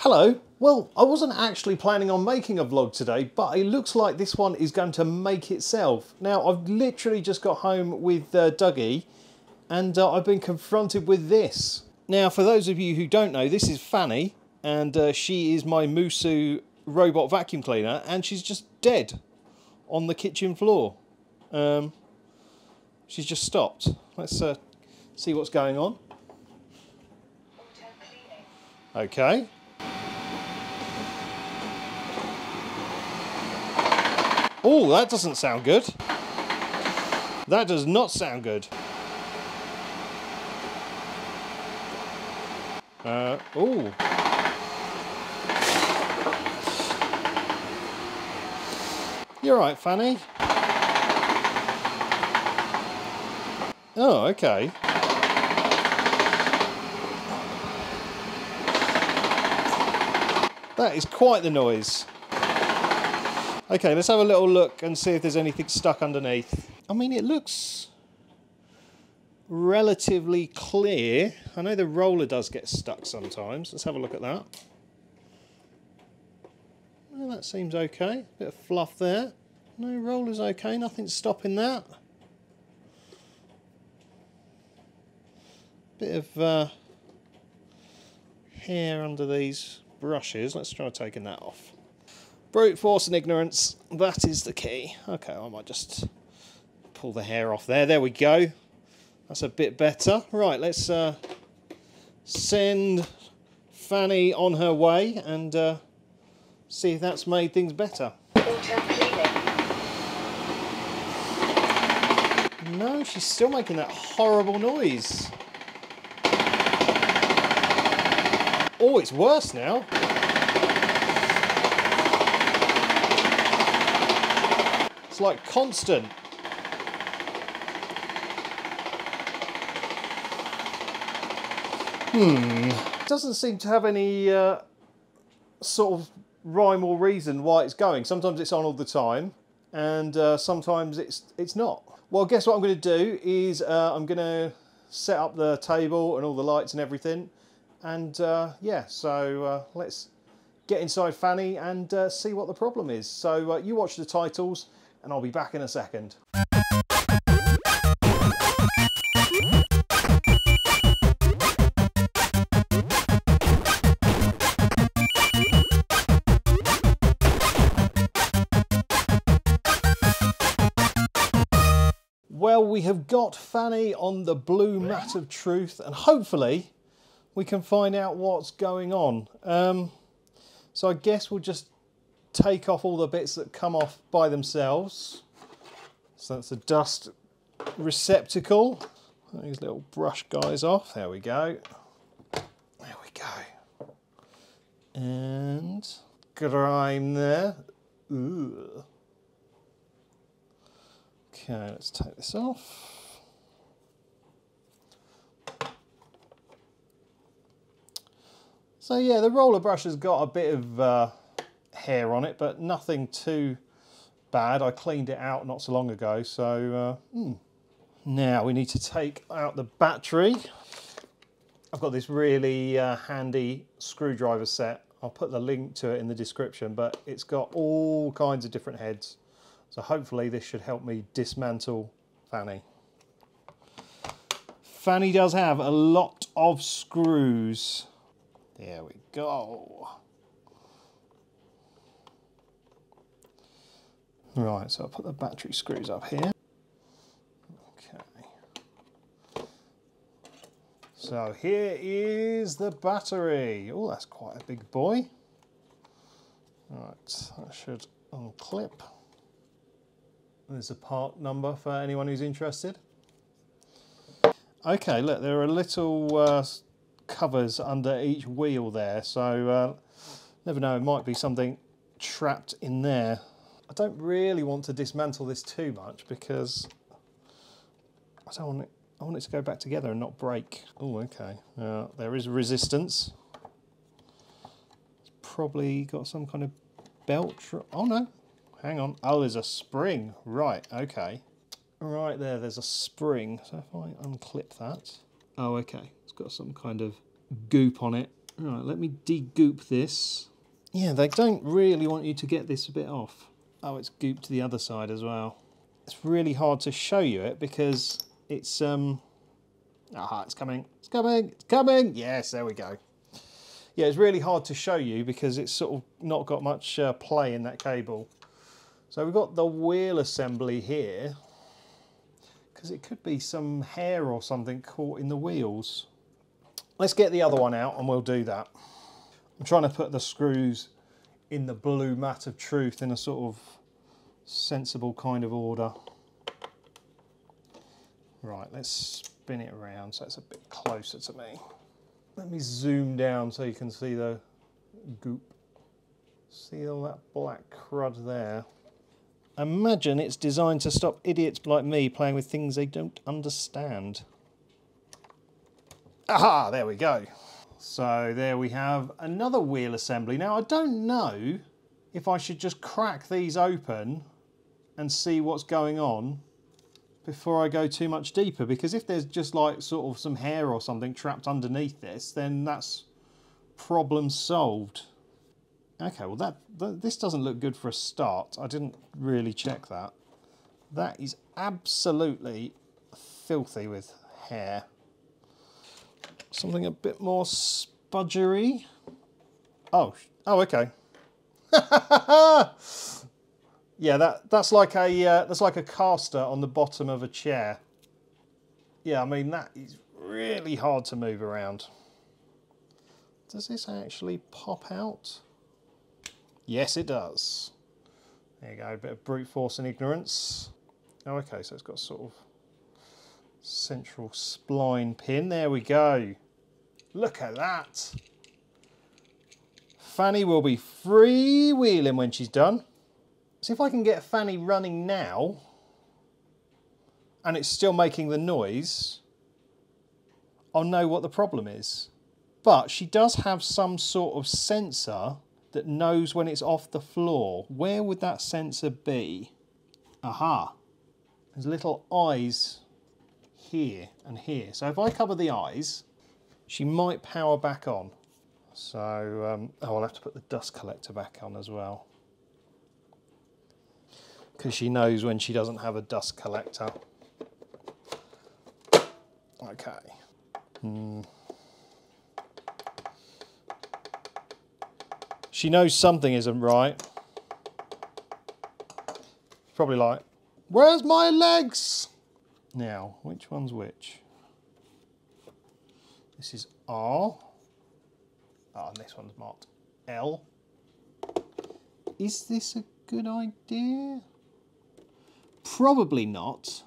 Hello. Well, I wasn't actually planning on making a vlog today, but it looks like this one is going to make itself. Now, I've literally just got home with Dougie, and I've been confronted with this. Now, for those of you who don't know, this is Fanny, and she is my Moosoo Robot Vacuum Cleaner, and she's just dead on the kitchen floor. She's just stopped. Let's see what's going on. Okay. Oh, that doesn't sound good. That does not sound good. Oh. You're right, Fanny. Oh, okay. That is quite the noise. Okay, let's have a little look and see if there's anything stuck underneath. I mean, it looks relatively clear. I know the roller does get stuck sometimes. Let's have a look at that. Well, that seems okay. Bit of fluff there. No, roller's okay. Nothing's stopping that. Bit of hair under these brushes. Let's try taking that off. Brute force and ignorance, that is the key. Okay, I might just pull the hair off there. There we go. That's a bit better. Right, let's send Fanny on her way and see if that's made things better. No, she's still making that horrible noise. Oh, it's worse now. It's like constant. Doesn't seem to have any sort of rhyme or reason why it's going. Sometimes it's on all the time, and sometimes it's not. Well, guess what I'm going to do is I'm going to set up the table and all the lights and everything, and yeah, so let's get inside Fanny and see what the problem is. So you watch the titles and I'll be back in a second. Well, we have got Fanny on the blue mat of truth, and hopefully we can find out what's going on. So I guess we'll just take off all the bits that come off by themselves. So that's a dust receptacle. These little brush guys off. There we go. There we go. And grime there. Ooh. Okay, let's take this off. So yeah, the roller brush has got a bit of hair on it, but nothing too bad. I cleaned it out not so long ago, so now we need to take out the battery. I've got this really handy screwdriver set. I'll put the link to it in the description, but it's got all kinds of different heads, so hopefully this should help me dismantle Fanny. Fanny does have a lot of screws. There we go. Right, so I'll put the battery screws up here. Okay. So here is the battery. Oh, that's quite a big boy. Right, that should unclip. There's a part number for anyone who's interested. Okay, look, there are little covers under each wheel there, so never know, it might be something trapped in there. I don't really want to dismantle this too much because I want it to go back together and not break. Oh, okay. There is resistance. It's probably got some kind of belt. Oh no, hang on. Oh, there's a spring. Right, okay. Right there's a spring. So if I unclip that. Oh, okay. It's got some kind of goop on it. Right, let me de-goop this. Yeah, they don't really want you to get this bit off. Oh, it's gooped the other side as well. It's really hard to show you it because it's aha, it's coming, it's coming, it's coming. Yes, there we go. Yeah, it's really hard to show you because it's sort of not got much play in that cable. So we've got the wheel assembly here because it could be some hair or something caught in the wheels. Let's get the other one out and we'll do that. I'm trying to put the screws in the blue mat of truth in a sort of sensible kind of order. Right, let's spin it around so it's a bit closer to me. Let me zoom down so you can see the goop. See all that black crud there? Imagine it's designed to stop idiots like me playing with things they don't understand. Aha, there we go. So there we have another wheel assembly. Now I don't know if I should just crack these open and see what's going on before I go too much deeper, because if there's just like sort of some hair or something trapped underneath this, then that's problem solved. Okay, well this doesn't look good for a start. I didn't really check that. That is absolutely filthy with hair. Something a bit more spudgery. Oh, okay. Yeah, that's like a caster on the bottom of a chair. Yeah, I mean that is really hard to move around. Does this actually pop out? Yes, it does. There you go, a bit of brute force and ignorance. Oh, okay, so it's got sort of central spline pin. There we go. Look at that. Fanny will be freewheeling when she's done. See if I can get Fanny running now and it's still making the noise, I'll know what the problem is. But she does have some sort of sensor that knows when it's off the floor. Where would that sensor be? Aha. There's little eyes here and here. So if I cover the eyes, she might power back on. So I'll have to put the dust collector back on as well, because she knows when she doesn't have a dust collector. Okay. She knows something isn't right. Probably like, where's my legs? Now, which one's which? This is R. Oh, and this one's marked L. Is this a good idea? Probably not.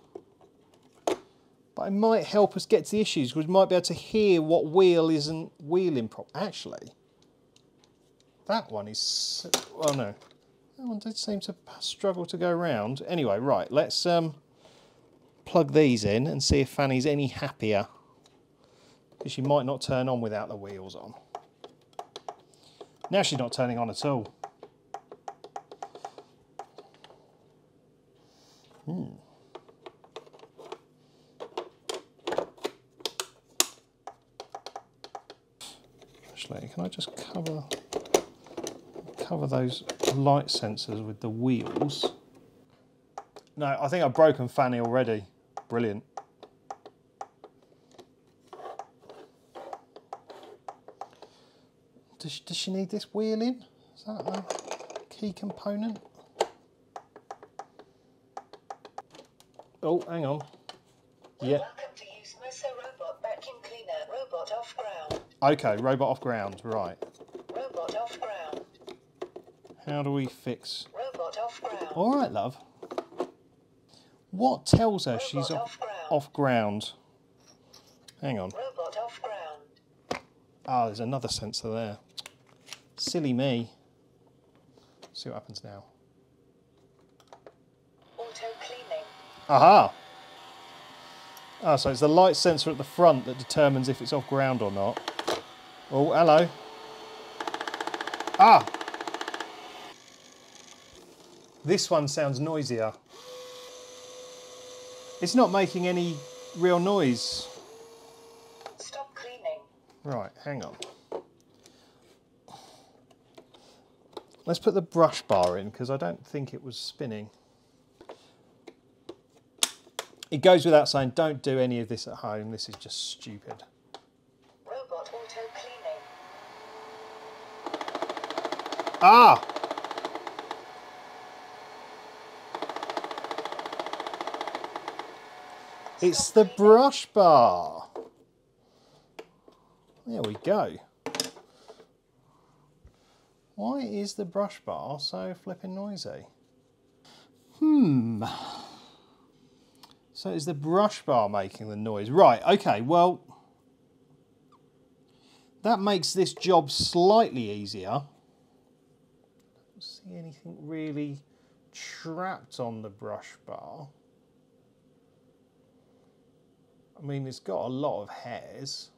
But it might help us get to the issues, because we might be able to hear what wheel isn't wheeling properly. Actually, that one is... Oh no. That one did seem to struggle to go round. Anyway, right, let's plug these in and see if Fanny's any happier, because she might not turn on without the wheels on. Now she's not turning on at all. Actually, can I just cover those light sensors with the wheels? No, I think I've broken Fanny already. Brilliant. Does she need this wheel in? Is that a key component? Oh, hang on. Yeah. Welcome to use Moosoo Robot Vacuum Cleaner. Robot off ground. Okay, robot off ground, right. Robot off ground. How do we fix... Robot off ground. All right, love. What tells her she's off ground? Hang on. Robot off ground. Ah, there's another sensor there. Silly me. See what happens now. Auto cleaning. Aha! Ah, so it's the light sensor at the front that determines if it's off ground or not. Oh, hello. Ah! This one sounds noisier. It's not making any real noise. Stop cleaning. Right, hang on. let's put the brush bar in because I don't think it was spinning. It goes without saying, don't do any of this at home. This is just stupid. Robot auto cleaning. Ah! It's the brush bar. There we go. Why is the brush bar so flipping noisy? So is the brush bar making the noise? Right, okay, well, that makes this job slightly easier. I don't see anything really trapped on the brush bar. I mean, it's got a lot of hairs.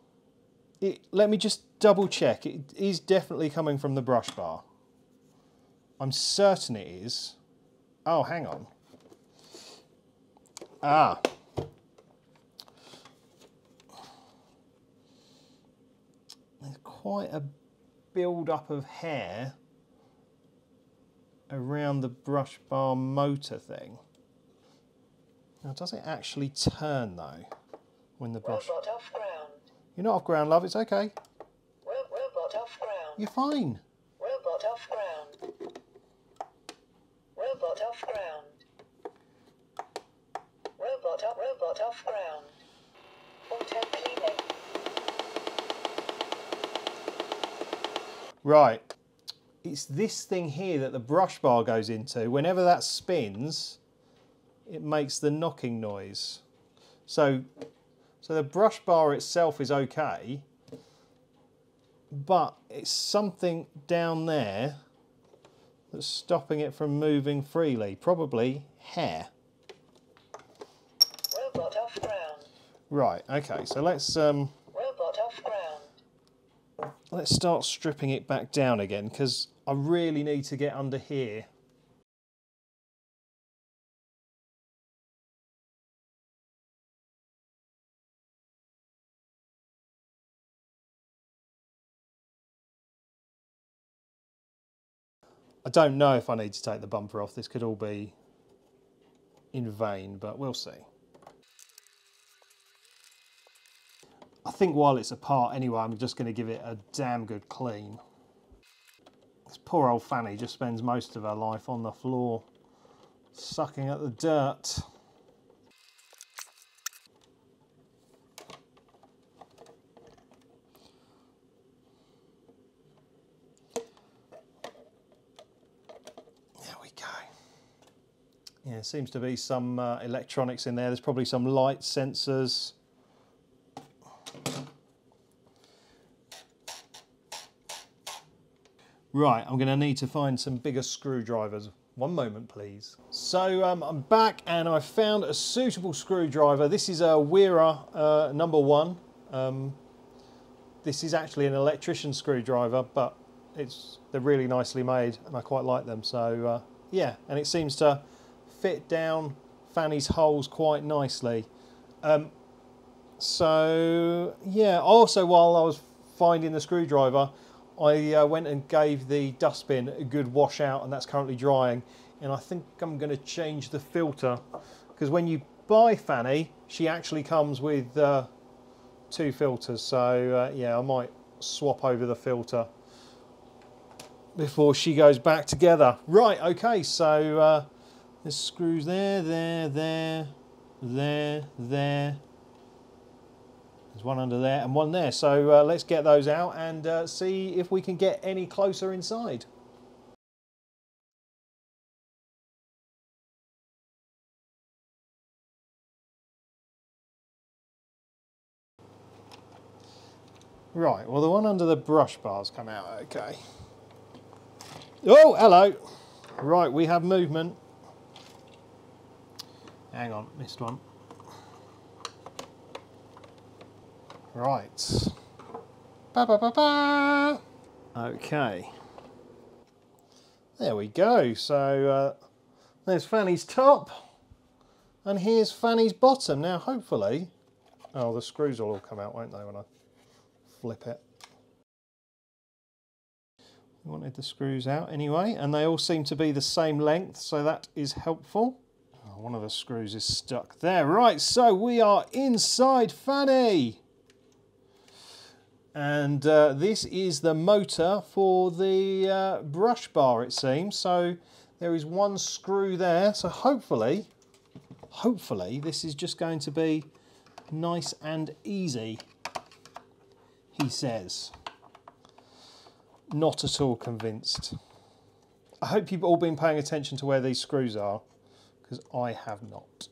Let me just double check. It is definitely coming from the brush bar. I'm certain it is. Oh, hang on. Ah. There's quite a build-up of hair around the brush bar motor thing. Now, does it actually turn, though, when the brush... Robot off ground. You're not off ground, love. It's okay. Robot off ground. You're fine. Robot off ground. Robot off ground. Robot off ground. Auto cleaning. Right. It's this thing here that the brush bar goes into. Whenever that spins, it makes the knocking noise. So the brush bar itself is okay, but it's something down there that's stopping it from moving freely. Probably hair. Robot off ground. Right, okay, so let's Robot off ground. let's start stripping it back down again, because I really need to get under here. I don't know if I need to take the bumper off. This could all be in vain, but we'll see. I think while it's apart anyway, I'm just going to give it a damn good clean. This poor old Fanny just spends most of her life on the floor, sucking at the dirt. Yeah, seems to be some electronics in there. There's probably some light sensors. Right, I'm going to need to find some bigger screwdrivers. One moment, please. So I'm back and I found a suitable screwdriver. This is a Wera #1. This is actually an electrician screwdriver, but they're really nicely made and I quite like them. So yeah, and it seems to fit down Fanny's holes quite nicely. So yeah, also while I was finding the screwdriver, I went and gave the dustbin a good wash out, and that's currently drying. And I think I'm going to change the filter, because when you buy Fanny, she actually comes with 2 filters. So yeah, I might swap over the filter before she goes back together. Right, okay, so there's screws there. There's one under there and one there. So let's get those out and see if we can get any closer inside. Right, well the one under the brush bar's come out okay. Oh, hello. Right, we have movement. Hang on, missed one. Right. Ba ba ba ba. Okay. There we go. So there's Fanny's top, and here's Fanny's bottom. Now, hopefully, oh, the screws will all come out, won't they, when I flip it? We wanted the screws out anyway, and they all seem to be the same length, so that is helpful. Oh, one of the screws is stuck there. Right, so we are inside Fanny. And this is the motor for the brush bar, it seems. So there is one screw there. So hopefully this is just going to be nice and easy, he says. Not at all convinced. I hope you've all been paying attention to where these screws are, because I have not.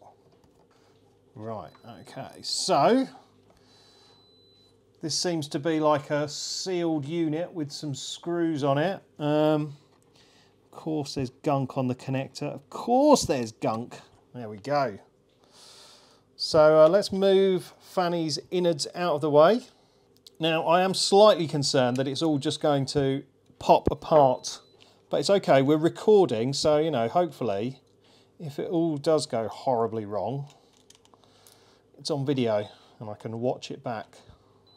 Right, okay, so this seems to be like a sealed unit with some screws on it. Of course there's gunk on the connector. Of course there's gunk. There we go. So let's move Fanny's innards out of the way. Now I am slightly concerned that it's all just going to pop apart. But it's okay, we're recording, so you know, hopefully if it all does go horribly wrong, it's on video and I can watch it back.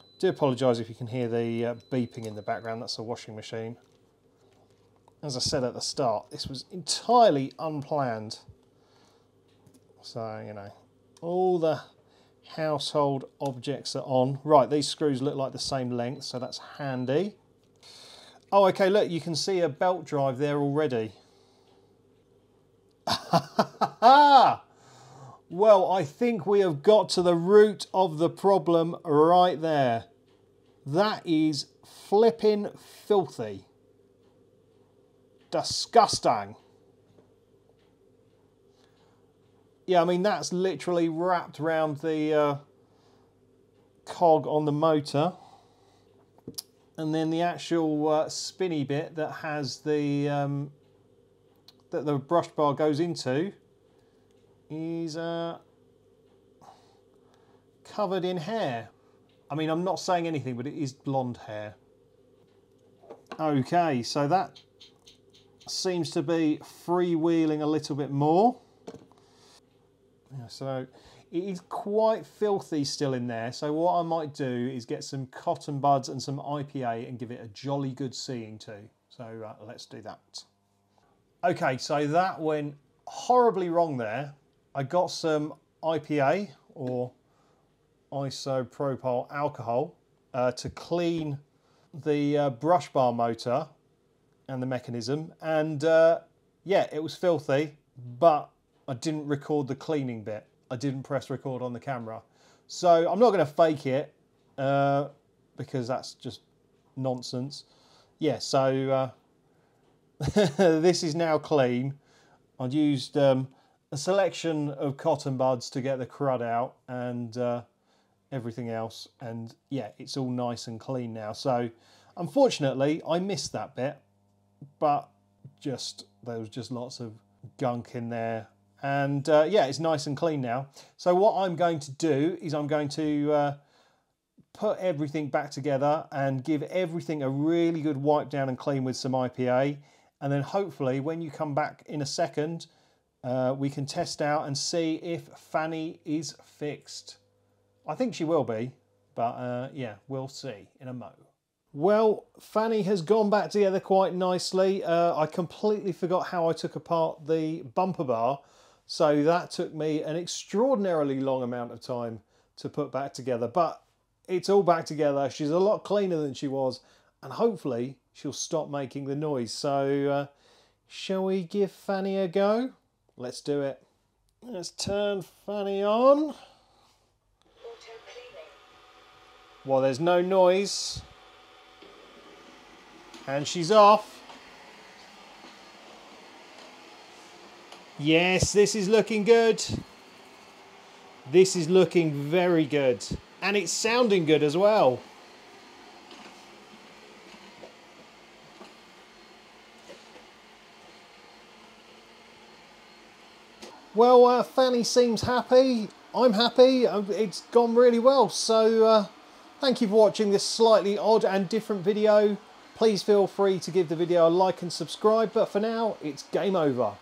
I do apologise if you can hear the beeping in the background, that's a washing machine. As I said at the start, this was entirely unplanned. So, you know, all the household objects are on. Right, these screws look like the same length, so that's handy. Oh, okay, look, you can see a belt drive there already. Well, I think we have got to the root of the problem right there. That is flipping filthy. Disgusting. Yeah, I mean, that's literally wrapped around the cog on the motor. And then the actual spinny bit that has the that the brush bar goes into is covered in hair. I mean, I'm not saying anything, but it is blonde hair. Okay, so that seems to be freewheeling a little bit more. Yeah, so it is quite filthy still in there. So what I might do is get some cotton buds and some IPA and give it a jolly good seeing to. So let's do that. Okay, so that went horribly wrong there. I got some IPA, or isopropyl alcohol, to clean the brush bar motor and the mechanism, and yeah, it was filthy, but I didn't record the cleaning bit. I didn't press record on the camera, so I'm not going to fake it because that's just nonsense. Yeah, so this is now clean. I've used a selection of cotton buds to get the crud out and everything else, and yeah, it's all nice and clean now. So unfortunately I missed that bit, but there was just lots of gunk in there, and yeah, it's nice and clean now. So what I'm going to do is I'm going to put everything back together and give everything a really good wipe down and clean with some IPA, and then hopefully when you come back in a second, we can test out and see if Fanny is fixed. I think she will be, but yeah, we'll see in a mo. Well, Fanny has gone back together quite nicely. I completely forgot how I took apart the bumper bar, so that took me an extraordinarily long amount of time to put back together, but it's all back together. She's a lot cleaner than she was, and hopefully she'll stop making the noise. So shall we give Fanny a go? Let's do it. Let's turn Fanny on. Well, there's no noise. And she's off. Yes, this is looking good. This is looking very good. And it's sounding good as well. Well, Fanny seems happy. I'm happy. It's gone really well. So thank you for watching this slightly odd and different video. Please feel free to give the video a like and subscribe. But for now, it's game over.